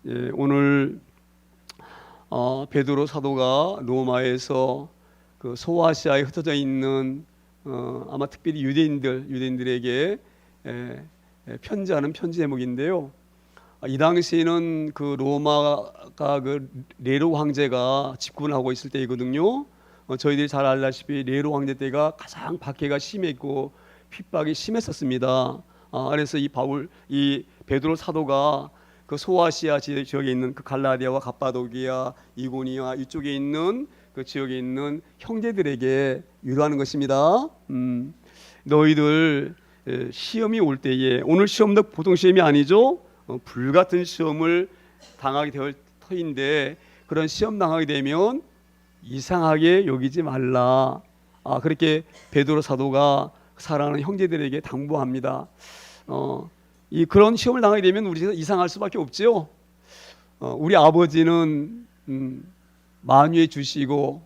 오늘 베드로 사도가 로마에서 그 소아시아에 흩어져 있는 아마 특별히 유대인들에게 편지하는 편지 제목인데요. 이 당시에는 그 로마가 그 네로 황제가 집권을 하고 있을 때이거든요. 저희들이 잘 알다시피 네로 황제 때가 가장 박해가 심했고 핍박이 심했었습니다. 그래서 이 베드로 사도가 그 소아시아 지역에 있는 그 갈라디아와 갑바도기아, 이고니아 이쪽에 있는 그 지역에 있는 형제들에게 위로하는 것입니다. 너희들 시험이 올 때에, 오늘 시험도 보통 시험이 아니죠. 불같은 시험을 당하게 될 터인데, 그런 시험 당하게 되면 이상하게 여기지 말라. 그렇게 베드로 사도가 사랑하는 형제들에게 당부합니다. 그런 시험을 당하게 되면 우리가 이상할 수밖에 없죠. 우리 아버지는 만유해 주시고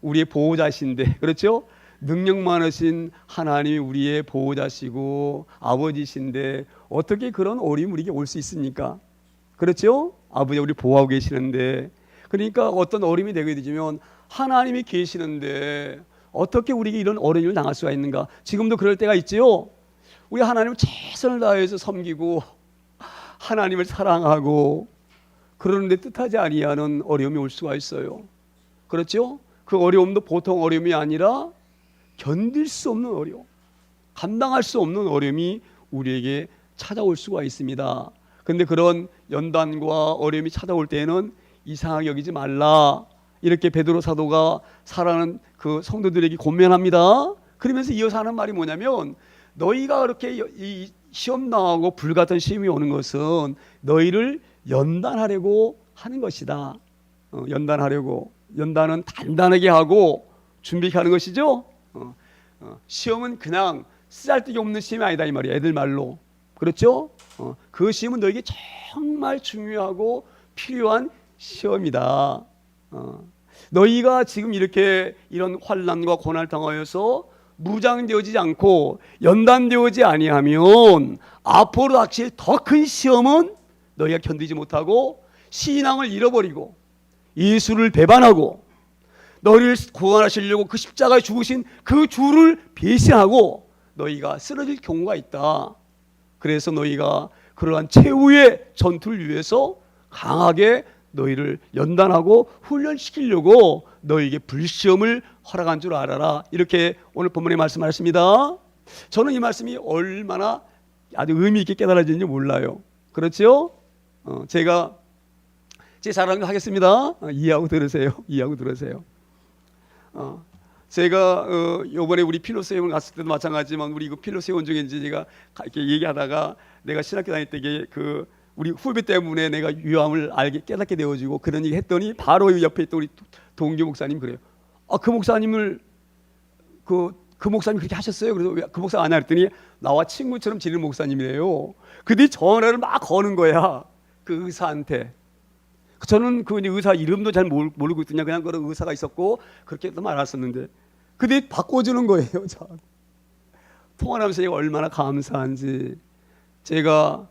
우리의 보호자신데, 그렇죠? 능력 많으신 하나님이 우리의 보호자시고 아버지신데 어떻게 그런 어려움이 우리에게 올 수 있습니까? 그렇죠? 아버지가 우리 보호하고 계시는데, 그러니까 어떤 어려움이 되게 되면 하나님이 계시는데 어떻게 우리에게 이런 어려움을 당할 수가 있는가? 지금도 그럴 때가 있지요. 우리 하나님을 최선을 다해서 섬기고 하나님을 사랑하고 그러는데 뜻하지 아니하는 어려움이 올 수가 있어요. 그렇죠? 그 어려움도 보통 어려움이 아니라 견딜 수 없는 어려움, 감당할 수 없는 어려움이 우리에게 찾아올 수가 있습니다. 그런데 그런 연단과 어려움이 찾아올 때에는 이상하게 여기지 말라, 이렇게 베드로 사도가 사랑하는 그 성도들에게 권면합니다. 그러면서 이어서 하는 말이 뭐냐면, 너희가 그렇게 이 시험 당하고 불같은 시험이 오는 것은 너희를 연단하려고 하는 것이다. 연단은 단단하게 하고 준비케 하는 것이죠. 시험은 그냥 쓰잘데기 없는 시험이 아니다 이 말이야, 애들 말로. 그렇죠? 그 시험은 너에게 정말 중요하고 필요한 시험이다. 너희가 지금 이런 환난과 고난을 당하여서 무장되어지지 않고 연단되어지지 아니하면 앞으로 닥칠 더 큰 시험은 너희가 견디지 못하고 신앙을 잃어버리고 예수를 배반하고 너희를 구원하시려고 그 십자가에 죽으신 그 주를 배신하고 너희가 쓰러질 경우가 있다. 그래서 너희가 그러한 최후의 전투를 위해서 강하게 너희를 연단하고 훈련시키려고 너희에게 불시험을 허락한 줄 알아라. 이렇게 오늘 본문에 말씀하셨습니다. 저는 이 말씀이 얼마나 아주 의미 있게 깨달아지는지 몰라요. 그렇죠? 제가 제 잘하는 거 하겠습니다. 이해하고 들으세요. 제가 이번에 우리 필로세원 갔을 때도 마찬가지지만, 우리 그 필로세원 중에 이제 제가 이렇게 얘기하다가 내가 신학교 다닐 때 그 우리 후배 때문에 내가 유함을 깨닫게 되어지고 그런 얘기 했더니 바로 옆에 있던 우리 동규 목사님 그래요. 그 목사님을 그 목사님 그렇게 하셨어요? 그래서 왜 그 목사 아냐 했더니 나와 친구처럼 지내는 목사님이래요. 근데 전화를 막 거는 거야, 그 의사한테. 저는 그 의사 이름도 잘 모르고 있더니 그냥 그런 의사가 있었고 그렇게 또 말았었는데, 근데 바꿔주는 거예요. 통화하면서 제가 얼마나 감사한지. 제가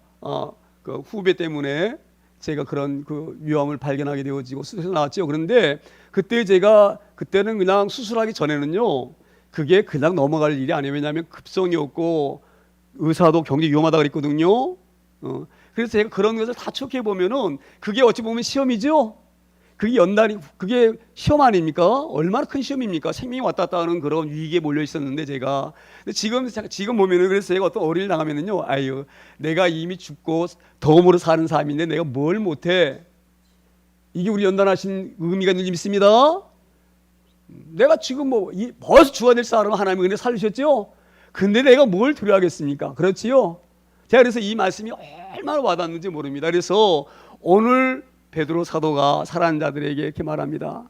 그 후배 때문에 제가 그런 그 위험을 발견하게 되어지고 수술에서 나왔죠. 그런데 그때는 그냥 수술하기 전에는요, 그게 그냥 넘어갈 일이 아니에요. 왜냐하면 급성이 없고 의사도 굉장히 위험하다 그랬거든요. 그래서 제가 그런 것을 다 추적해 보면은 그게 어찌 보면 시험이죠. 그게 시험 아닙니까? 얼마나 큰 시험입니까? 생명이 왔다 갔다 하는 그런 위기에 몰려 있었는데 제가. 근데 지금 보면은, 그래서 제가 어떤 어려움을 당하면은요, 아유, 내가 이미 죽고 덤으로 사는 사람인데 내가 뭘 못해? 이게 우리 연단하신 의미가 있는 줄 믿습니다. 내가 지금 벌써 죽어야 될 사람은 하나님이 그냥 살리셨죠? 근데 내가 뭘 두려워하겠습니까? 그렇지요? 제가 그래서 이 말씀이 얼마나 와닿는지 모릅니다. 그래서 오늘 베드로 사도가 사랑하는 자들에게 이렇게 말합니다.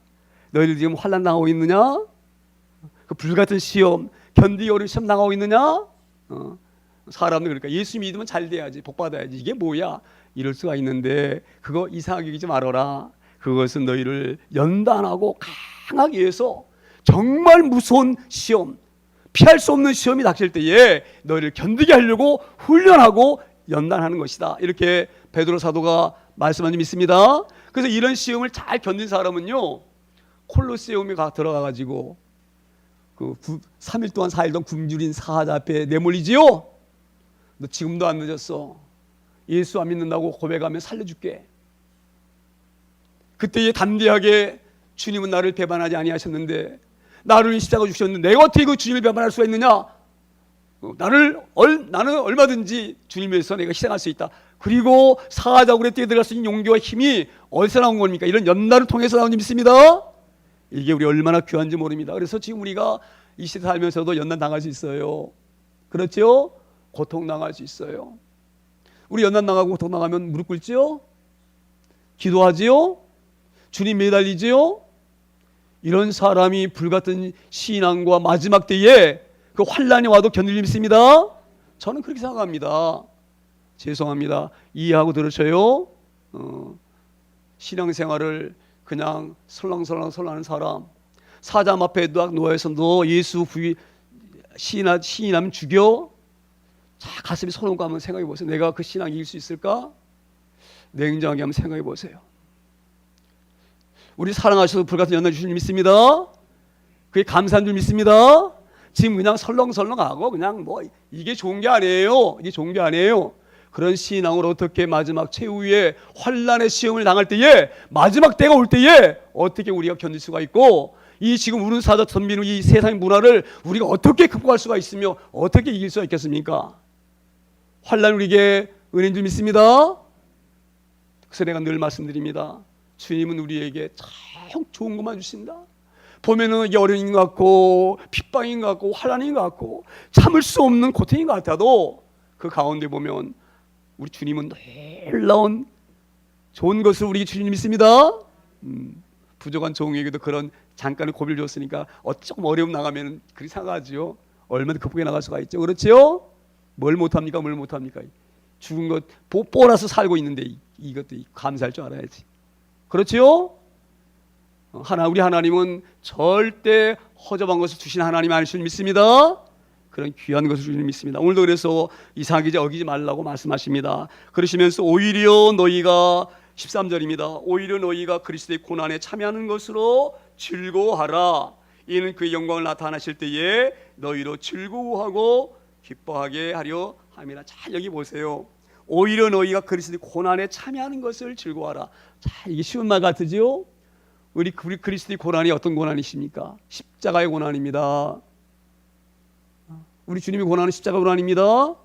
너희들 지금 환난 당하고 있느냐? 그 불같은 시험, 견디기 어려운 시험 당하고 있느냐? 사람들 그러니까 예수 믿으면 잘 돼야지, 복 받아야지, 이게 뭐야? 이럴 수가 있는데 그거 이상하게 여기지 말아라. 그것은 너희를 연단하고 강하게 해서 정말 무서운 시험, 피할 수 없는 시험이 닥칠 때에 너희를 견디게 하려고 훈련하고 연단하는 것이다. 이렇게 베드로 사도가 말씀만 좀 있습니다. 그래서 이런 시험을 잘 견딘 사람은요, 콜로세움에 들어가가지고 그 3일 동안 4일 동안 굶주린 사자 앞에 내몰리지요. 너 지금도 안 늦었어. 예수 안 믿는다고 고백하면 살려줄게. 그때에 담대하게 주님은 나를 배반하지 아니하셨는데, 나를 위해 십자가 주셨는데 내가 어떻게 그 주님을 배반할 수가 있느냐? 나는 얼마든지 주님 위해서 내가 희생할 수 있다. 그리고 사자굴에 뛰어들어갈 수 있는 용기와 힘이 어디서 나온 겁니까? 이런 연단을 통해서 나온 줄 믿습니다. 이게 우리 얼마나 귀한지 모릅니다. 그래서 지금 우리가 이 시대 살면서도 연단 당할 수 있어요. 그렇죠? 고통 당할 수 있어요. 우리 연단 당하고 고통 당하면 무릎 꿇지요? 기도하지요? 주님 매달리지요? 이런 사람이 불같은 신앙과 마지막 때에 그 환란이 와도 견딜 수 있습니다. 저는 그렇게 생각합니다. 죄송합니다. 이해하고 들으셔요. 신앙생활을 그냥 설렁설렁 하는 사람, 사자 앞에 딱 놓여서 너 예수 시인하면 죽여? 자, 가슴이 소동가 한번 생각해 보세요. 내가 그 신앙 이길 수 있을까? 냉정하게 한번 생각해 보세요. 우리 사랑하셔서 불같은 연단 주신 줄 믿습니다. 그게 감사한 줄 믿습니다. 지금 그냥 설렁설렁하고 그냥 뭐 이게 좋은 게 아니에요. 이게 좋은 게 아니에요. 그런 신앙으로 어떻게 마지막 최후의 환란의 시험을 당할 때에, 마지막 때가 올 때에 어떻게 우리가 견딜 수가 있고, 이 지금 우는 사자 덤비는 이 세상의 문화를 우리가 어떻게 극복할 수가 있으며 어떻게 이길 수가 있겠습니까? 환란 우리에게 은혜인 줄 믿습니다. 그래서 내가 늘 말씀드립니다. 주님은 우리에게 참 좋은 것만 주신다. 보면은 이게 어려움인 것 같고 핍박인 것 같고 환난인 것 같고 참을 수 없는 고통인 것 같아도 그 가운데 보면 우리 주님은 놀라운 좋은 것을 우리 주님 믿습니다. 부족한 종에게도 그런 잠깐의 고비를 줬으니까 조금 어려움 나가면 그렇게 생각하지요. 얼마나 극복해 나갈 수가 있죠. 그렇죠? 뭘 못합니까? 뭘 못합니까? 죽은 것 보라서 살고 있는데 이것도 감사할 줄 알아야지. 그렇지요? 우리 하나님은 절대 허접한 것을 주신 하나님 아닐 줄 믿습니다. 그런 귀한 것을 주신 믿습니다. 오늘도 그래서 이상하게 어기지 말라고 말씀하십니다. 그러시면서 오히려 너희가 13절입니다. 오히려 너희가 그리스도의 고난에 참여하는 것으로 즐거워하라. 이는 그의 영광을 나타나실 때에 너희로 즐거워하고 기뻐하게 하려 함이라. 자, 여기 보세요. 오히려 너희가 그리스도의 고난에 참여하는 것을 즐거워하라. 자, 이게 쉬운 말 같으지요? 우리 그리스도의 고난이 어떤 고난이십니까? 십자가의 고난입니다. 우리 주님의 고난은 십자가 고난입니다.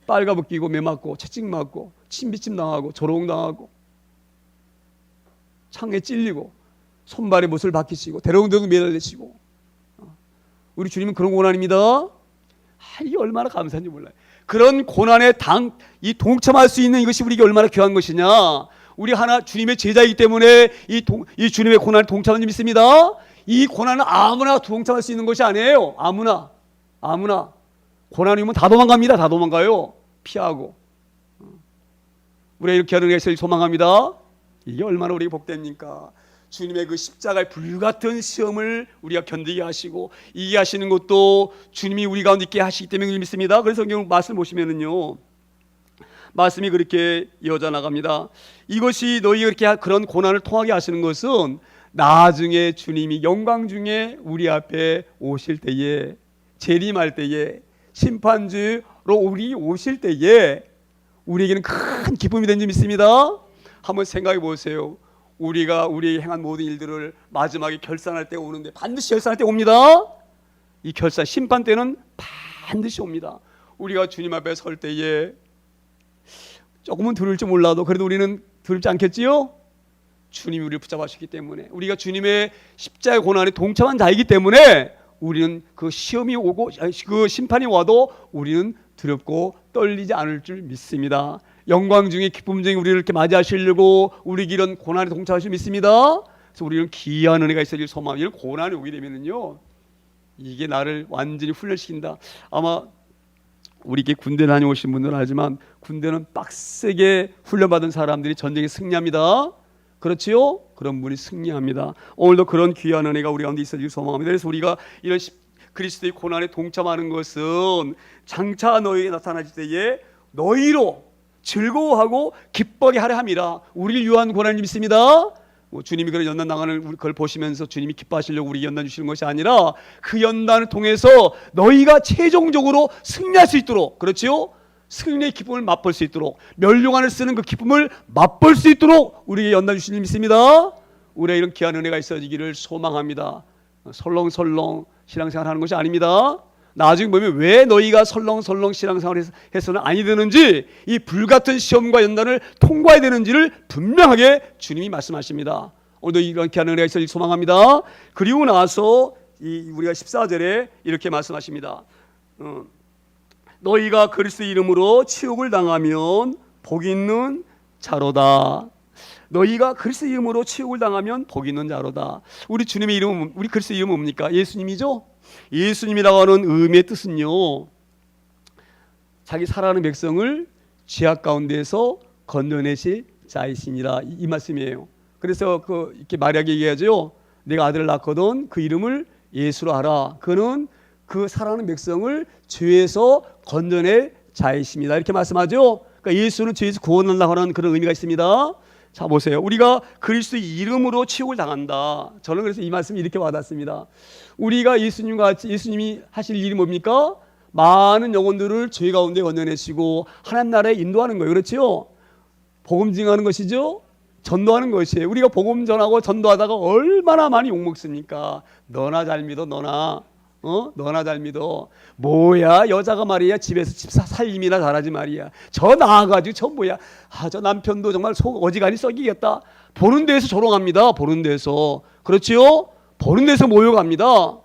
빨가벗기고 매맞고 채찍 맞고 침비침 당하고 조롱당하고 창에 찔리고 손발에 못을 박히시고 대롱대롱 매달리시고, 우리 주님은 그런 고난입니다. 이게 얼마나 감사한지 몰라요. 그런 고난에 동참할 수 있는 이것이 우리에게 얼마나 귀한 것이냐. 우리 주님의 제자이기 때문에 이 주님의 고난에 동참하는 줄 믿습니다. 이 고난은 아무나 동참할 수 있는 것이 아니에요. 아무나 고난이 오면 다 도망갑니다. 다 도망가요. 피하고. 우리가 이렇게 하는 것을 소망합니다. 이게 얼마나 우리에게 복됩니까? 주님의 그 십자가의 불같은 시험을 우리가 견디게 하시고 이해하시는 것도 주님이 우리 가운데 있게 하시기 때문에 믿습니다. 그래서 성경 말씀 보시면은요, 말씀이 그렇게 이어져 나갑니다. 이것이 너희가 그렇게 그런 고난을 통하게 하시는 것은 나중에 주님이 영광 중에 우리 앞에 오실 때에, 재림할 때에, 심판주로 우리 오실 때에 우리에게는 큰 기쁨이 된 줄 믿습니다. 한번 생각해 보세요. 우리가 우리의 행한 모든 일들을 마지막에 결산할 때가 오는데, 반드시 결산할 때 옵니다. 이 결산, 심판 때는 반드시 옵니다. 우리가 주님 앞에 설 때에 조금은 두려울지 몰라도 그래도 우리는 두렵지 않겠지요? 주님이 우리를 붙잡아주셨기 때문에, 우리가 주님의 십자가의 고난에 동참한 자이기 때문에 우리는 그 시험이 오고 그 심판이 와도 우리는 두렵고 떨리지 않을 줄 믿습니다. 영광 중에 기쁨 중에 우리를 이렇게 맞이하시려고 우리 이런 고난에 동참하실 믿습니다. 그래서 우리는 귀한 은혜가 있어질 소망. 이런 고난이 오게 되면은요, 이게 나를 완전히 훈련시킨다. 아마 우리 이렇게 군대 다녀오신 분들은 알지만 군대는 빡세게 훈련받은 사람들이 전쟁에 승리합니다. 그렇지요? 그런 분이 승리합니다. 오늘도 그런 귀한 은혜가 우리 가운데 있어질 소망합니다. 그래서 우리가 이런 그리스도의 고난에 동참하는 것은 장차 너희에게 나타나실 때에 너희로 즐거워하고 기뻐하게 하려 함이라. 우리를 유한 고난이 있습니다. 주님이 그런 연단 당하는 그걸 보시면서 주님이 기뻐하시려고 우리 연단 주시는 것이 아니라 그 연단을 통해서 너희가 최종적으로 승리할 수 있도록, 그렇지요? 승리의 기쁨을 맛볼 수 있도록, 멸류관을 쓰는 그 기쁨을 맛볼 수 있도록 우리에게 연단 주시는 믿습니다. 우리의 이런 귀한 은혜가 있어지기를 소망합니다. 설렁설렁 신앙생활 하는 것이 아닙니다. 나중에 보면 왜 너희가 설렁설렁 신앙생활을 해서는 아니 되는지, 이 불같은 시험과 연단을 통과해야 되는지를 분명하게 주님이 말씀하십니다. 오늘도 이런 귀한 은혜가 있어지길 소망합니다. 그리고 나서 우리가 14절에 이렇게 말씀하십니다. 너희가 그리스도의 이름으로 치욕을 당하면 복 있는 자로다. 너희가 그리스도의 이름으로 치욕을 당하면 복 있는 자로다. 우리 주님의 이름은, 우리 그리스도의 이름은 뭡니까? 예수님이죠. 예수님이라고 하는 의미의 뜻은요, 자기 사랑하는 백성을 죄악 가운데서 건져내실 자이시니라, 이 말씀이에요. 그래서 이렇게 마리아에게 얘기하죠. 내가 아들을 낳거든 그 이름을 예수로 하라. 그는 그 사랑하는 백성을 죄에서 건져낼 자이십니다. 이렇게 말씀하죠. 그러니까 예수는 죄에서 구원하려고 하는 그런 의미가 있습니다. 자, 보세요. 우리가 그리스도의 이름으로 치욕을 당한다. 저는 그래서 이 말씀이 이렇게 와닿습니다. 우리가 예수님과 같이, 예수님이 하실 일이 뭡니까? 많은 영혼들을 죄 가운데 건져내시고 하나님 나라에 인도하는 거예요. 그렇죠? 복음 증하는 것이죠. 전도하는 것이에요. 우리가 복음 전하고 전도하다가 얼마나 많이 욕먹습니까? 너나 잘 믿어, 너나. 너나 잘 믿어. 뭐야, 여자가 말이야 집에서 집사 살림이나 잘하지 말이야. 저 나와가지고 저 뭐야, 저 남편도 정말 속 어지간히 썩이겠다. 보는 데에서 조롱합니다. 보는 데서. 그렇지요? 보는 데서 모욕합니다.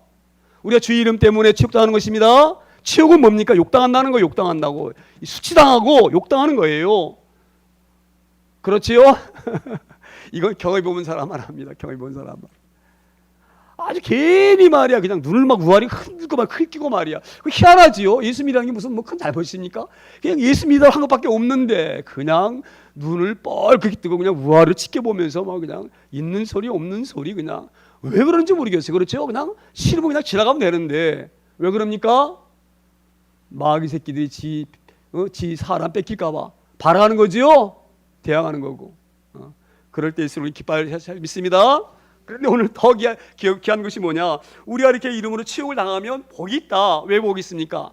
우리가 주의 이름 때문에 치욕당하는 것입니다. 치욕은 뭡니까? 욕당한다는 거예요. 욕당한다고. 수치당하고 욕당하는 거예요. 그렇지요? 이건 경험해 보면 사람만 합니다. 경험해 보는 사람만. 아주 괜히 말이야, 그냥 눈을 막 우아리 흔들고 막 흘끼고 말이야. 희한하지요. 예수 믿으라는 게 무슨 뭐 큰 잘못입니까? 그냥 예수 믿으라고 한 것밖에 없는데 그냥 눈을 뻘겋게 뜨고 그냥 우아를 지켜보면서 막 그냥 있는 소리 없는 소리, 그냥 왜 그런지 모르겠어요. 그렇죠? 그냥 싫으면 그냥 지나가면 되는데 왜 그럽니까? 마귀 새끼들이 지 사람 뺏길까봐 바라하는 거지요. 대항하는 거고. 그럴 때일수록 우리 기뻐할 잘 믿습니다. 그런데 오늘 더 귀한 것이 뭐냐? 우리가 이렇게 이름으로 치욕을 당하면 복이 있다. 왜 복이 있습니까?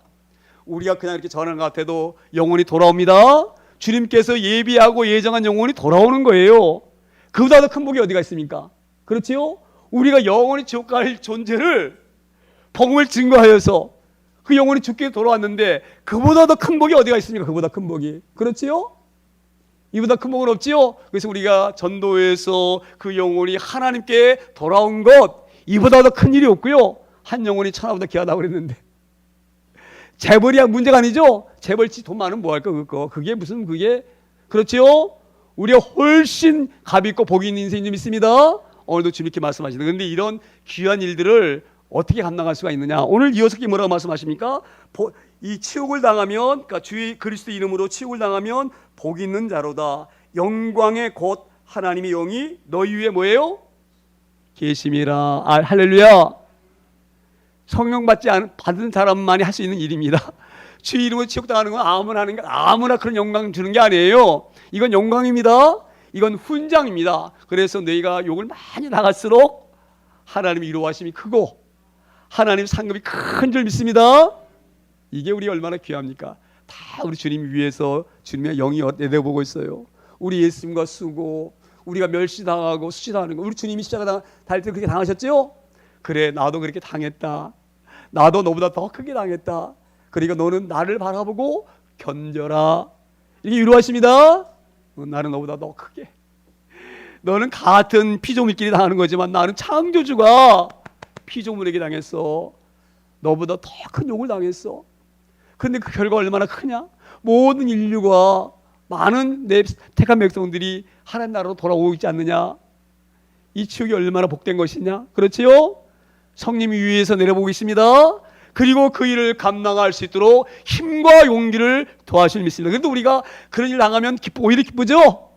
우리가 그냥 이렇게 전하는 것 같아도 영혼이 돌아옵니다. 주님께서 예비하고 예정한 영혼이 돌아오는 거예요. 그보다 더 큰 복이 어디가 있습니까? 그렇지요? 우리가 영원히 지옥 갈 존재를 복음을 증거하여서 그 영혼이 죽게 돌아왔는데 그보다 더 큰 복이 어디가 있습니까? 그보다 큰 복이. 그렇지요? 이보다 큰 복은 없지요? 그래서 우리가 전도에서 그 영혼이 하나님께 돌아온 것, 이보다 더 큰 일이 없고요. 한 영혼이 천하보다 귀하다고 그랬는데 재벌이야 문제가 아니죠? 재벌치 돈 많으면 뭐 할까 그거. 그게 무슨 그게. 그렇지요? 우리가 훨씬 값 있고 복이 있는 인생이 좀 있습니다. 오늘도 주님 이렇게 말씀하시는데, 그런데 이런 귀한 일들을 어떻게 감당할 수가 있느냐? 오늘 이어서 뭐라고 말씀하십니까? 이 치욕을 당하면, 그러니까 주의 그리스도 이름으로 치욕을 당하면 복 있는 자로다. 영광의 곧 하나님의 영이 너희 위에 뭐예요? 계심이라. 할렐루야. 성령 받은 사람만이 할 수 있는 일입니다. 주의 이름으로 치욕당하는 건 아무나 하는 게, 아무나 그런 영광 주는 게 아니에요. 이건 영광입니다. 이건 훈장입니다. 그래서 너희가 욕을 많이 당할수록 하나님의 위로하심이 크고 하나님 상급이 큰 줄 믿습니다. 이게 우리 얼마나 귀합니까? 다 우리 주님 위해서 주님의 영이 내려보고 있어요. 우리 예수님과 쓰고 우리가 멸시당하고 수치당하는 거, 우리 주님이 십자가 달 때 그렇게 당하셨죠? 그래, 나도 그렇게 당했다. 나도 너보다 더 크게 당했다. 그러니까 너는 나를 바라보고 견뎌라. 이렇게 위로하십니다. 나는 너보다 더 크게. 너는 같은 피조물끼리 당하는 거지만 나는 창조주가 피조물에게 당했어. 너보다 더 큰 욕을 당했어. 근데 그 결과가 얼마나 크냐? 모든 인류가 많은 내 택한 백성들이 하나님 나라로 돌아오고 있지 않느냐? 이 치욕이 얼마나 복된 것이냐? 그렇지요? 성님이 위에서 내려보고 있습니다. 그리고 그 일을 감당할 수 있도록 힘과 용기를 더하실 믿습니다. 그런데 우리가 그런 일 당하면 오히려 기쁘죠?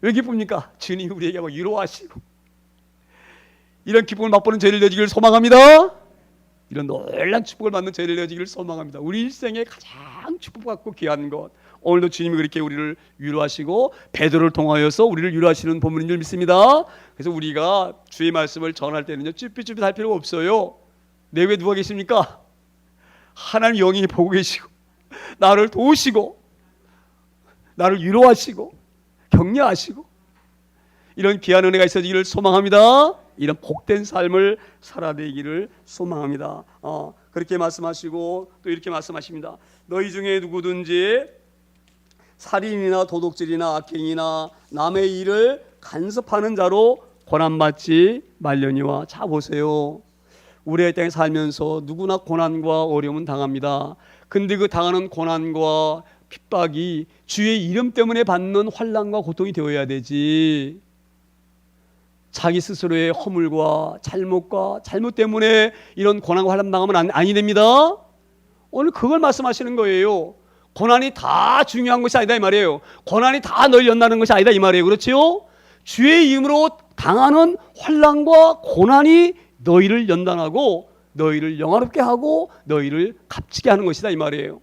왜 기쁩니까? 주님이 우리에게 위로하시고 이런 기쁨을 맛보는 저희를 내주기를 소망합니다. 이런 놀란 축복을 받는 저희를 내주기를 소망합니다. 우리 일생에 가장 축복받고 귀한 것, 오늘도 주님이 그렇게 우리를 위로하시고 베드로를 통하여서 우리를 위로하시는 본문인 줄 믿습니다. 그래서 우리가 주의 말씀을 전할 때는요, 쭈삣쭈삣 할 필요가 없어요. 내 위에 누가 계십니까? 하나님 영이 보고 계시고 나를 도우시고 나를 위로하시고 격려하시고 이런 귀한 은혜가 있어지기를 소망합니다. 이런 복된 삶을 살아내기를 소망합니다. 그렇게 말씀하시고 또 이렇게 말씀하십니다. 너희 중에 누구든지 살인이나 도둑질이나 악행이나 남의 일을 간섭하는 자로 고난받지 말려니와. 자 보세요. 우리의 땅에 살면서 누구나 고난과 어려움은 당합니다. 근데 그 당하는 고난과 핍박이 주의 이름 때문에 받는 환난과 고통이 되어야 되지, 자기 스스로의 허물과 잘못과 잘못 때문에 이런 고난과 환난 당하면 아니 됩니다. 오늘 그걸 말씀하시는 거예요. 고난이 다 중요한 것이 아니다 이 말이에요. 고난이 다 널 연다는 것이 아니다 이 말이에요. 그렇지요? 주의 이름으로 당하는 환난과 고난이 너희를 연단하고 너희를 영화롭게 하고 너희를 값지게 하는 것이다 이 말이에요.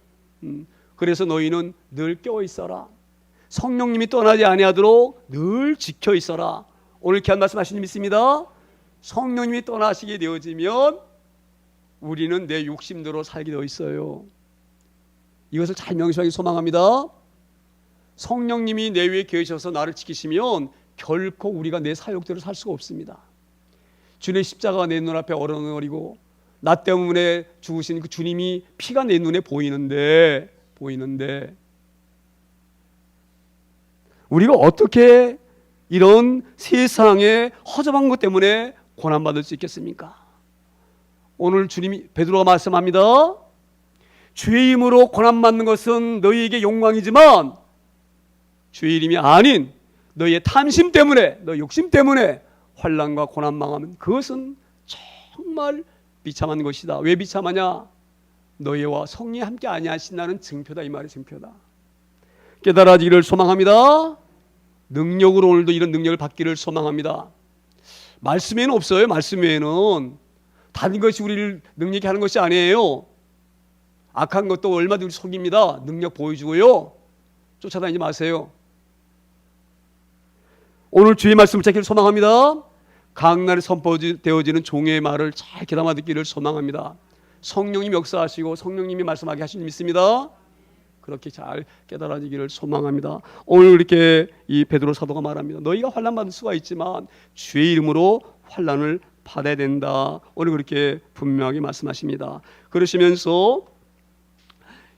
그래서 너희는 늘 깨어 있어라. 성령님이 떠나지 아니하도록 늘 지켜 있어라. 오늘 귀한 말씀하신 줄 믿습니다. 성령님이 떠나시게 되어지면 우리는 내 욕심대로 살게 되어 있어요. 이것을 잘 명심하기 소망합니다. 성령님이 내 위에 계셔서 나를 지키시면 결코 우리가 내 사욕대로 살 수가 없습니다. 주님의 십자가가 내 눈앞에 어른어리고 나 때문에 죽으신 그 주님이 피가 내 눈에 보이는데 우리가 어떻게 이런 세상의 허접한 것 때문에 고난받을 수 있겠습니까? 오늘 주님이 베드로가 말씀합니다. 주의 이름으로 고난받는 것은 너희에게 영광이지만 주의 이름이 아닌 너희의 탐심 때문에, 너희 욕심 때문에 환난과 고난 망하면 그것은 정말 비참한 것이다. 왜 비참하냐? 너희와 성령이 함께 아니하신다는 증표다 이 말이 증표다. 깨달아지기를 소망합니다. 능력으로 오늘도 이런 능력을 받기를 소망합니다. 말씀에는 없어요. 말씀 외에는 다른 것이 우리를 능력이 하는 것이 아니에요. 악한 것도 얼마든지 속입니다. 능력 보여주고요. 쫓아다니지 마세요. 오늘 주의 말씀을 찾기를 소망합니다. 강날에 선포되어지는 종의 말을 잘 귀담아 듣기를 소망합니다. 성령님 역사하시고 성령님이 말씀하게 하신 줄 믿습니다. 그렇게 잘 깨달아지기를 소망합니다. 오늘 이렇게 이 베드로 사도가 말합니다. 너희가 환난 받을 수가 있지만 주의 이름으로 환난을 받아야 된다. 오늘 그렇게 분명하게 말씀하십니다. 그러시면서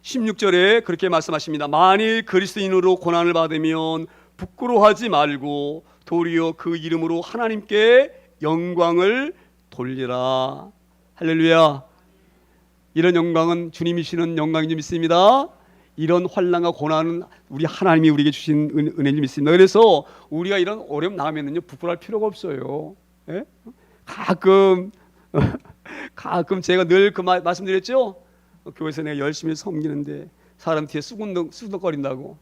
16절에 그렇게 말씀하십니다. 만일 그리스도인으로 고난을 받으면 부끄러워하지 말고 도리어 그 이름으로 하나님께 영광을 돌리라. 할렐루야. 이런 영광은 주님이시는 영광인 줄 믿습니다. 이런 환난과 고난은 우리 하나님이 우리에게 주신 은혜인 줄 믿습니다. 그래서 우리가 이런 어려움 나가면은요 부끄러울 필요가 없어요. 예? 가끔 제가 늘 그 말씀드렸죠. 교회에서 내가 열심히 섬기는데 사람 뒤에 수덕거린다고.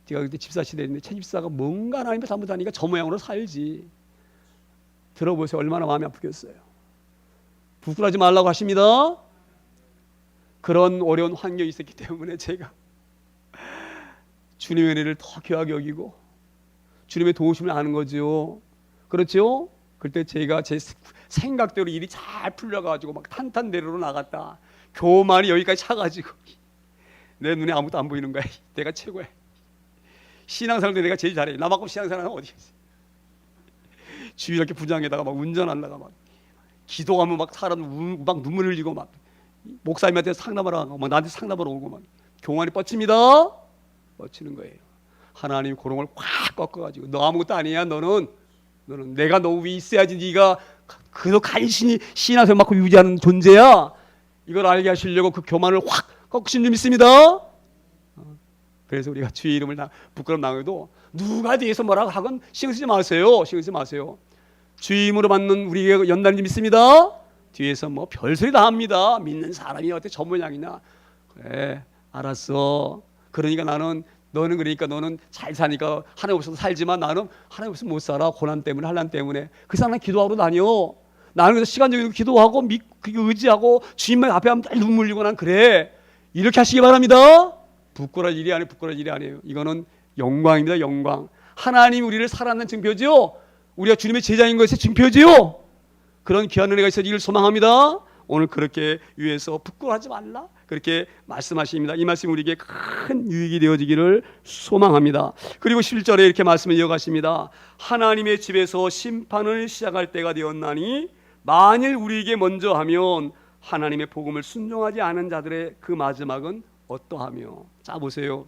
제가 그때 집사 시대인데 최 집사가 뭔가 하나님의 잘못하니까 저 모양으로 살지. 들어보세요. 얼마나 마음이 아프겠어요. 부끄러워하지 말라고 하십니다. 그런 어려운 환경이 있었기 때문에 제가 주님의 은혜를 더 귀하게 여기고 주님의 도우심을 아는 거죠. 그렇죠? 그때 제가 제 생각대로 일이 잘 풀려가지고 막 탄탄대로로 나갔다. 교만이 여기까지 차가지고 내 눈에 아무것도 안 보이는 거야. 내가 최고야. 신앙생활도 내가 제일 잘해. 나만큼 신앙생활은 어디 있어? 주일 이렇게 부장에다가 막 운전하다가 막 기도하면 막 사람 막 눈물 흘리고 막 목사님한테 상담하러 가고 막 나한테 상담하러 오고 막 교만이 뻗칩니다. 뻗치는 거예요. 하나님이 그런 걸 확 꺾어가지고 너 아무것도 아니야. 너는 내가 너 위에 있어야지. 네가 그저 간신히 신앙생활 맡고 유지하는 존재야. 이걸 알게 하시려고 그 교만을 확 꺾으신 줄 믿습니다. 그래서 우리가 주의 이름을 부끄럼 당해도 누가 뒤에서 뭐라고 하건 신경 쓰지 마세요. 신경 쓰지 마세요. 주의 이름으로 받는 우리에게 연단인 줄 믿습니다. 뒤에서 뭐 별소리 다 합니다. 믿는 사람이 어떻게 저 모양이냐. 그래 알았어. 그러니까 너는 그러니까 너는 잘 사니까 하나님 없어서 살지만 나는 하나님 없으면 못 살아. 고난 때문에 환난 때문에. 그 사람 기도하러 다녀. 나는 그래서 시간적으로 기도하고 의지하고 주님만 앞에 하면 눈물 흘리고 난 그래. 이렇게 하시기 바랍니다. 부끄러울 일이 아니에요. 부끄러울 일이 아니에요. 이거는 영광입니다. 영광. 하나님 우리를 살아난 증표지요. 우리가 주님의 제자인 것의 증표지요. 그런 귀한 은혜가 있어지기를 소망합니다. 오늘 그렇게 위해서 부끄러워하지 말라 그렇게 말씀하십니다. 이 말씀이 우리에게 큰 유익이 되어지기를 소망합니다. 그리고 11절에 이렇게 말씀을 이어가십니다. 하나님의 집에서 심판을 시작할 때가 되었나니 만일 우리에게 먼저 하면 하나님의 복음을 순종하지 않은 자들의 그 마지막은 어떠하며. 자 보세요.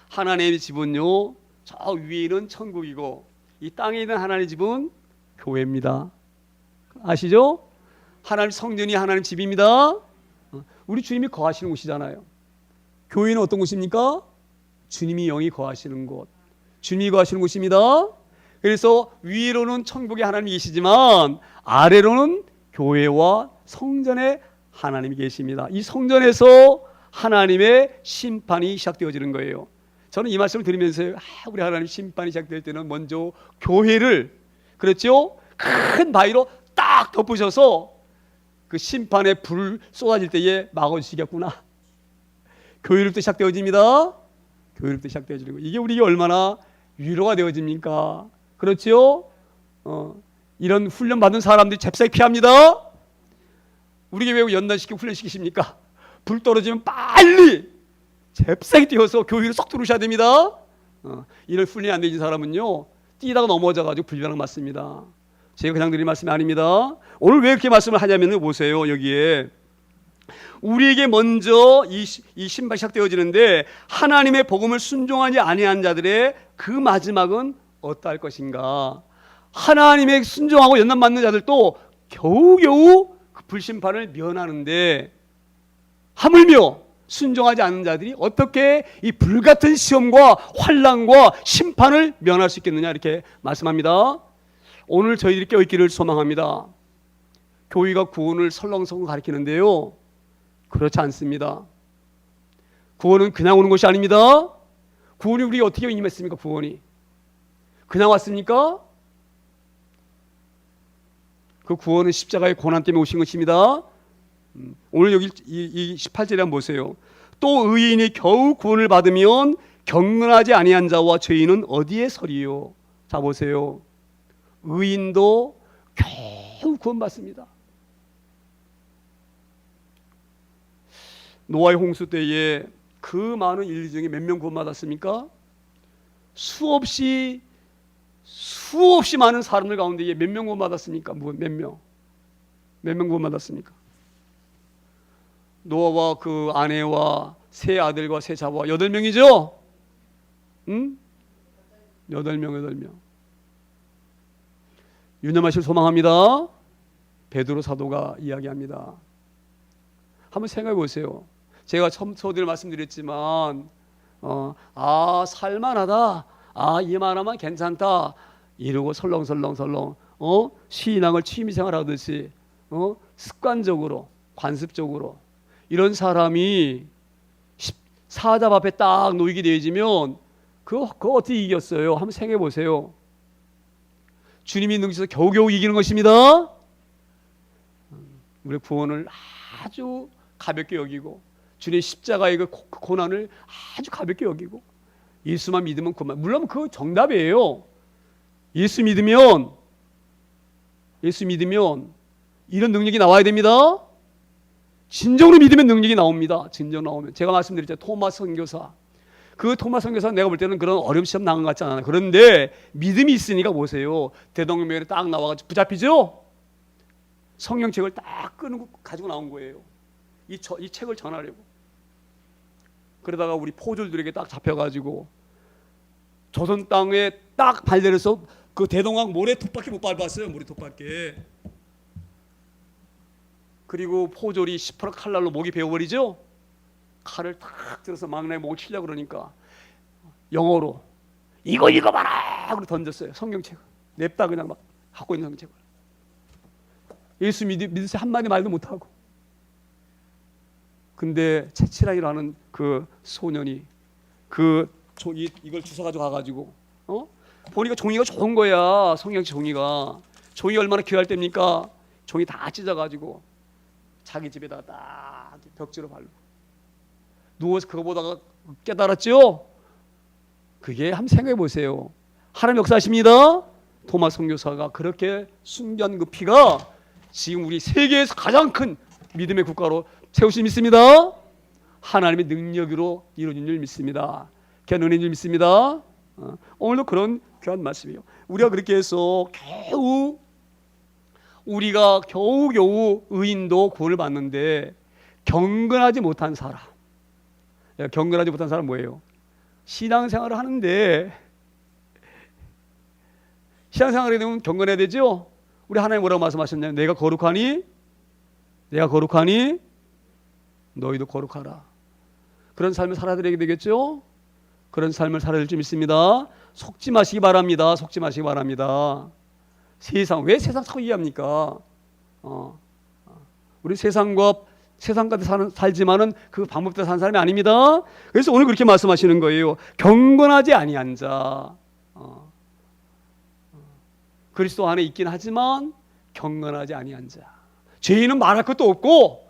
하나님의 집은요 저 위에는 천국이고 이 땅에 있는 하나님의 집은 교회입니다. 아시죠? 하나님 성전이 하나님 집입니다. 우리 주님이 거하시는 곳이잖아요. 교회는 어떤 곳입니까? 주님이 영이 거하시는 곳, 주님이 거하시는 곳입니다. 그래서 위로는 천국의 하나님이 계시지만 아래로는 교회와 성전에 하나님이 계십니다. 이 성전에서 하나님의 심판이 시작되어지는 거예요. 저는 이 말씀을 드리면서 우리 하나님 심판이 시작될 때는 먼저 교회를 그렇죠? 큰 바위로 딱 덮으셔서 그 심판의 불 쏟아질 때에 막아주시겠구나. 교회로부터 시작되어집니다. 교회로부터 시작되어지는 거예요. 이게 우리에게 얼마나 위로가 되어집니까? 그렇죠? 이런 훈련 받은 사람들이 잽싸게 피합니다. 우리에게 왜 연단시키고 훈련시키십니까? 불 떨어지면 빨리 잽싸게 뛰어서 교회로 쏙 들어오셔야 됩니다. 이런 훈련이 안 되는 사람은요 뛰다가 넘어져가지고 불변을 맞습니다. 제가 그냥 드린 말씀이 아닙니다. 오늘 왜 이렇게 말씀을 하냐면 보세요. 여기에 우리에게 먼저 이 심판이 시작되어지는데 하나님의 복음을 순종하지 아니한 자들의 그 마지막은 어떠할 것인가. 하나님의 순종하고 연단 받는 자들도 겨우겨우 그 불심판을 면하는데 하물며 순종하지 않는 자들이 어떻게 이 불같은 시험과 환난과 심판을 면할 수 있겠느냐 이렇게 말씀합니다. 오늘 저희들이 깨어있기를 소망합니다. 교회가 구원을 설렁설렁 가르치는데요 그렇지 않습니다. 구원은 그냥 오는 것이 아닙니다. 구원이 우리에게 어떻게 임했습니까? 구원이 그냥 왔습니까? 그 구원은 십자가의 고난 때문에 오신 것입니다. 오늘 여기 이 18절에 한번 보세요. 또 의인이 겨우 구원을 받으면 경건하지 아니한 자와 죄인은 어디에 서리요. 자 보세요. 의인도 겨우 구원받습니다. 노아의 홍수 때에 그 많은 인류 중에 몇 명 구원받았습니까? 수없이 많은 사람들 가운데 몇 명 구원받았습니까? 몇 명 구원받았습니까? 노아와 그 아내와 세 아들과 세 자와 8명이죠? 응? 8명. 유념하실 소망합니다. 베드로 사도가 이야기합니다. 한번 생각해 보세요. 제가 처음에 말씀드렸지만 살만하다. 이만하면 괜찮다. 이러고 설렁설렁 신앙을 취미생활 하듯이 습관적으로 관습적으로 이런 사람이 사답 앞에 딱 놓이게 되어지면 그거 어떻게 이겼어요? 한번 생각해 보세요. 주님이 능치서 겨우겨우 이기는 것입니다. 우리 구원을 아주 가볍게 여기고 주님의 십자가의 그 고난을 아주 가볍게 여기고 예수만 믿으면 그만. 물론 그 정답이에요. 예수 믿으면 이런 능력이 나와야 됩니다. 진정으로 믿으면 능력이 나옵니다. 진정 나오면. 제가 말씀드렸죠. 토마 선교사. 그 토마 선교사 내가 볼 때는 그런 어려운 시험 나간 것 같지 않아요. 그런데 믿음이 있으니까 보세요. 대동강변에 딱 나와가지고 붙잡히죠. 성경책을 딱 끊고 가지고 나온 거예요. 이 책을 전하려고. 그러다가 우리 포졸들에게 딱 잡혀가지고 조선 땅에 딱 발대려서 그 대동강 모래 톱밖에 못 밟았어요. 모래 톱밖에. 그리고 포졸이 시퍼런 칼날로 목이 베어버리죠. 칼을 탁 들어서 막내 목을 치려고 그러니까 영어로 이거 읽어봐라 하고 던졌어요. 성경책을 냅다 그냥 막 갖고 있는 성경책을. 예수 믿으세요 한마디 말도 못하고. 근데 채치라이라는 그 소년이 이걸 주워가지고 가가지고 보니까 종이가 좋은 거야. 성경책 종이가 얼마나 귀할 때입니까? 종이 다 찢어가지고 자기 집에다가 딱 벽지로 바르고 누워서 그거 보다가 깨달았죠? 그게 한번 생각해 보세요. 하나님 역사하십니다. 토마스 선교사가 그렇게 숨긴 그 피가 지금 우리 세계에서 가장 큰 믿음의 국가로 세우신 믿습니다. 하나님의 능력으로 이루어진 줄 믿습니다. 귀한 은혜인 줄 믿습니다. 오늘도 그런 귀한 말씀이에요. 우리가 그렇게 해서 겨우 의인도 구원을 받는데 경건하지 못한 사람 뭐예요? 신앙생활을 하는데 신앙생활에 되면 경건해야 되죠. 우리 하나님 뭐라고 말씀하셨냐면 내가 거룩하니 너희도 거룩하라. 그런 삶을 살아야 되겠죠. 그런 삶을 살아야 될 줄 믿습니다. 속지 마시기 바랍니다. 왜 세상 자꾸 이해합니까? 우리 세상과 살지만은 그 방법대로 사는 사람이 아닙니다. 그래서 오늘 그렇게 말씀하시는 거예요. 경건하지 아니한 자. 그리스도 안에 있긴 하지만 경건하지 아니한 자. 죄인은 말할 것도 없고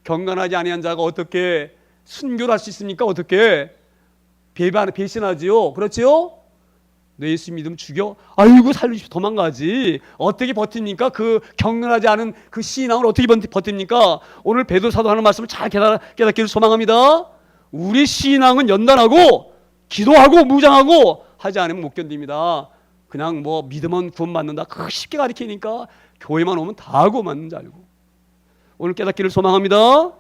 경건하지 아니한 자가 어떻게 순교를 할 수 있습니까? 어떻게 배신하지요? 그렇지요? 내 예수 믿으면 죽여? 아이고 살리고 싶어 도망가지. 어떻게 버팁니까? 그 경건하지 않은 그 신앙을 어떻게 버팁니까? 오늘 베드로 사도 하는 말씀을 잘 깨닫기를 소망합니다. 우리 신앙은 연단하고 기도하고 무장하고 하지 않으면 못 견딥니다. 그냥 뭐 믿으면 구원 받는다 그거 쉽게 가르치니까 교회만 오면 다 하고 맞는 줄 알고. 오늘 깨닫기를 소망합니다.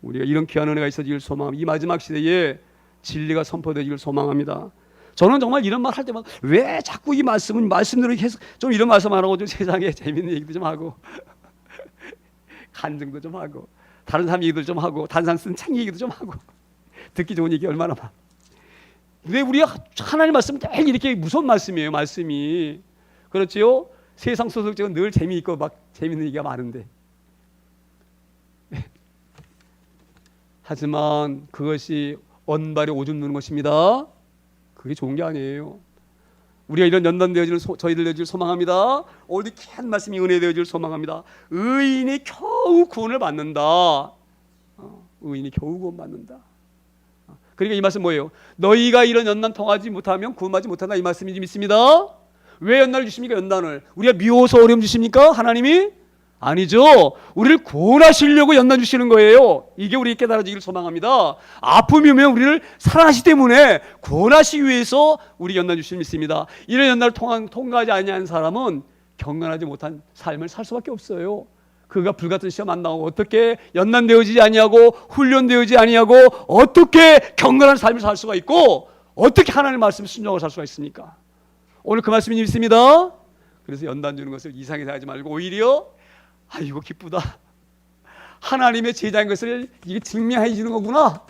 우리가 이런 귀한 은혜가 있어지길 소망합니다. 이 마지막 시대에 진리가 선포되기를 소망합니다. 저는 정말 이런 말 할 때마다 왜 자꾸 이 말씀대로 계속 좀 이런 말씀 안 하고 좀 세상에 재밌는 얘기도 좀 하고 간증도 좀 하고 다른 사람 얘기도 좀 하고 다른 사람 쓴 책 얘기도 좀 하고 듣기 좋은 얘기 얼마나 많아. 왜 우리가 하나님 말씀 늘 이렇게 무서운 말씀이에요. 말씀이 그렇지요? 세상 소설책은 늘 재미있고 막 재밌는 얘기가 많은데 하지만 그것이 언발에 오줌 누는 것입니다. 그게 좋은 게 아니에요. 우리가 이런 연단되어지는 저희들 되어질 소망합니다. 오늘 귀한 말씀이 은혜되어질 소망합니다. 의인이 겨우 구원을 받는다. 의인이 겨우 구원받는다. 그러니까 이 말씀 뭐예요? 너희가 이런 연단 통하지 못하면 구원받지 못한다 이 말씀인지 믿습니다. 왜 연단을 주십니까? 연단을 우리가 미워서 어려움 주십니까? 하나님이? 아니죠. 우리를 구원하시려고 연단 주시는 거예요. 이게 우리 깨달아지기를 소망합니다. 아픔이 오면 우리를 사랑하시기 때문에 구원하시기 위해서 우리 연단 주시는 믿습니다. 이런 연단을 통과하지 아니한 사람은 경건하지 못한 삶을 살 수밖에 없어요. 그가 불같은 시험 안 나오고 어떻게 연단되어지지 아니하고 훈련되어지지 아니하고 어떻게 경건한 삶을 살 수가 있고 어떻게 하나님의 말씀을 순종하고 살 수가 있습니까? 오늘 그 말씀이 있습니다. 그래서 연단 주는 것을 이상하게 생각하지 말고 오히려 아이고 기쁘다. 하나님의 제자인 것을 이게 증명해 주는 거구나.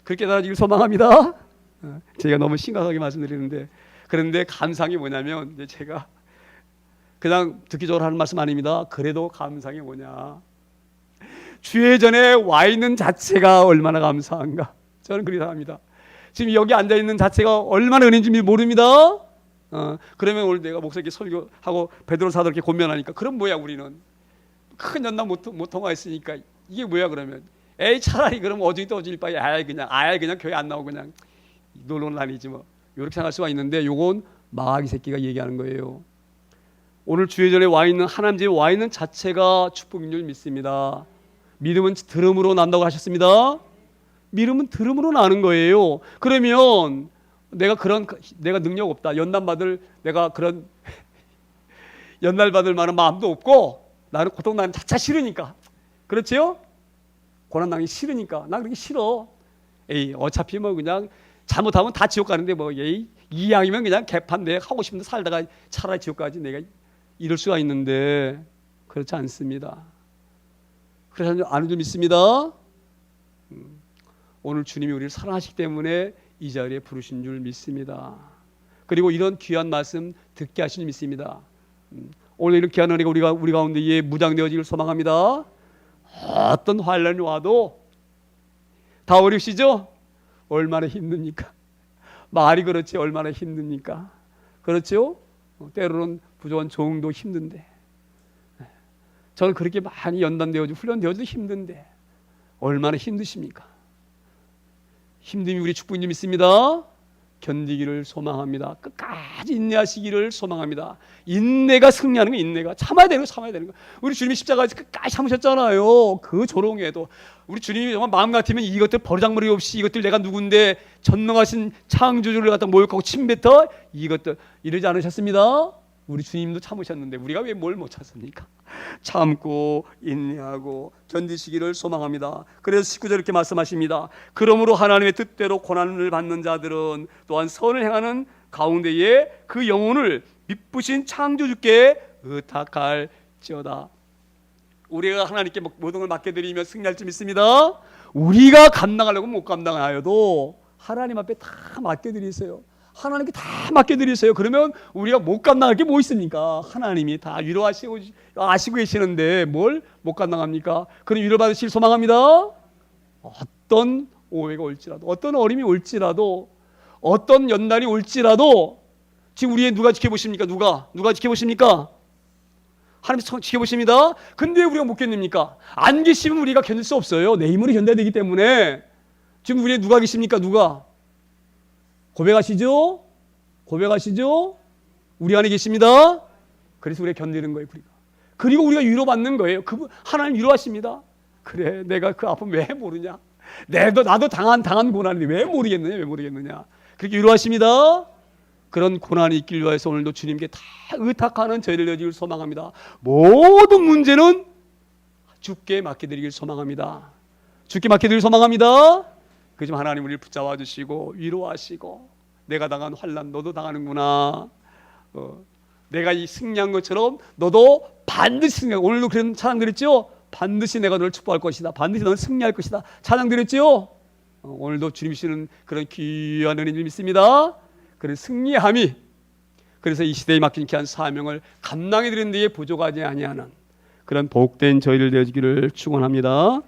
그렇게 달아지길 소망합니다. 제가 너무 심각하게 말씀드리는데 그런데 감상이 뭐냐면 이제 제가 그냥 듣기적으로 하는 말씀 아닙니다. 그래도 감상이 뭐냐. 주의 전에 와 있는 자체가 얼마나 감사한가. 저는 그렇게 생각합니다. 지금 여기 앉아 있는 자체가 얼마나 은혜인지 모릅니다. 그러면 오늘 내가 목사님께 설교하고 베드로 사도 이렇게 권면하니까 그럼 뭐야 우리는 큰 연단 못 통과했으니까 이게 뭐야 그러면 에이 차라리 그럼 어중이 떠질 바에 아예 그냥 교회 안 나오고 그냥 놀러 다니지 뭐 이렇게 생각할 수가 있는데 요건 마귀 새끼가 얘기하는 거예요. 오늘 주의 전에 와 있는 하나님 집에 와 있는 자체가 축복인 줄 믿습니다. 믿음은 들음으로 난다고 하셨습니다. 믿음은 들음으로 나는 거예요. 그러면 내가 능력 없다. 내가 그런 연날 받을 만한 마음도 없고 나는 고통나는 자체 싫으니까. 그렇지요? 고난당하기 싫으니까. 나 그렇게 싫어. 에이 어차피 뭐 그냥 잘못하면 다 지옥 가는데 뭐 에이 이왕이면 그냥 개판데 하고 싶은데 살다가 차라리 지옥 가지 내가 이럴 수가 있는데 그렇지 않습니다. 그래서 아는 줄 믿습니다. 오늘 주님이 우리를 사랑하시기 때문에 이 자리에 부르신 줄 믿습니다. 그리고 이런 귀한 말씀 듣게 하신 줄 믿습니다. 오늘 이런 귀한 은혜가 우리 가운데에 무장되어지길 소망합니다. 어떤 환란이 와도 다 어려우시죠? 얼마나 힘듭니까? 말이 그렇지 얼마나 힘듭니까? 그렇죠? 때로는 부족한 종도 힘든데 저는 그렇게 많이 연단되어지고 훈련되어지도 힘든데 얼마나 힘드십니까? 힘듦이 우리 축복인 줄 믿습니다. 견디기를 소망합니다. 끝까지 인내하시기를 소망합니다. 인내가 승리하는 거, 인내가 참아야 되는 거, 참아야 되는 거. 우리 주님이 십자가에서 끝까지 참으셨잖아요. 그 조롱에도 우리 주님이 정말 마음 같으면 이것들 버르장머리 없이 이것들 내가 누군데 전능하신 창조주를 갖다 모욕하고 침뱉어 이것들 이러지 않으셨습니다. 우리 주님도 참으셨는데 우리가 왜 뭘 못 참습니까? 참고 인내하고 견디시기를 소망합니다. 그래서 19절 이렇게 말씀하십니다. 그러므로 하나님의 뜻대로 고난을 받는 자들은 또한 선을 행하는 가운데에 그 영혼을 미쁘신 창조주께 의탁할지어다. 우리가 하나님께 모든 걸 맡겨드리면 승리할 줄 믿습니다. 우리가 감당하려고 못 감당하여도 하나님 앞에 다 맡겨드리세요. 하나님께 다 맡겨드리세요. 그러면 우리가 못 감당할 게 뭐 있습니까? 하나님이 다 위로하시고 아시고 계시는데 뭘 못 감당합니까? 그럼 위로받으실 소망합니다. 어떤 오해가 올지라도, 어떤 어림이 올지라도, 어떤 연단이 올지라도 지금 우리의 누가 지켜보십니까? 누가 지켜보십니까? 하나님 지켜보십니다. 근데 우리가 못 견딥니까? 안 계시면 우리가 견딜 수 없어요. 내 힘으로 견뎌야 되기 때문에. 지금 우리의 누가 계십니까? 누가? 고백하시죠? 고백하시죠? 우리 안에 계십니다. 그래서 우리가 견디는 거예요. 그리고 우리가 위로받는 거예요. 그분 하나님 위로하십니다. 그래, 내가 그 아픔 왜 모르냐? 나도 당한 고난인데 왜 모르겠느냐? 그렇게 위로하십니다. 그런 고난이 있길 위해서 오늘도 주님께 다 의탁하는 저희를 여기를 소망합니다. 모든 문제는 주께 맡겨드리길 소망합니다. 주께 맡겨드리길 소망합니다. 그지만 하나님 우리를 붙잡아 주시고 위로하시고 내가 당한 환난 너도 당하는구나. 내가 이 승리한 것처럼 너도 반드시 승리하고, 오늘도 그런 찬양 드렸죠? 반드시 내가 너를 축복할 것이다. 반드시 너는 승리할 것이다. 찬양 드렸죠? 오늘도 주님 주시는 그런 귀한 은혜를 믿습니다. 그런 승리함이, 그래서 이 시대에 맡긴 귀한 사명을 감당해 드리는 데에 부족하지 아니하는 그런 복된 저희를 되어주기를 축원합니다.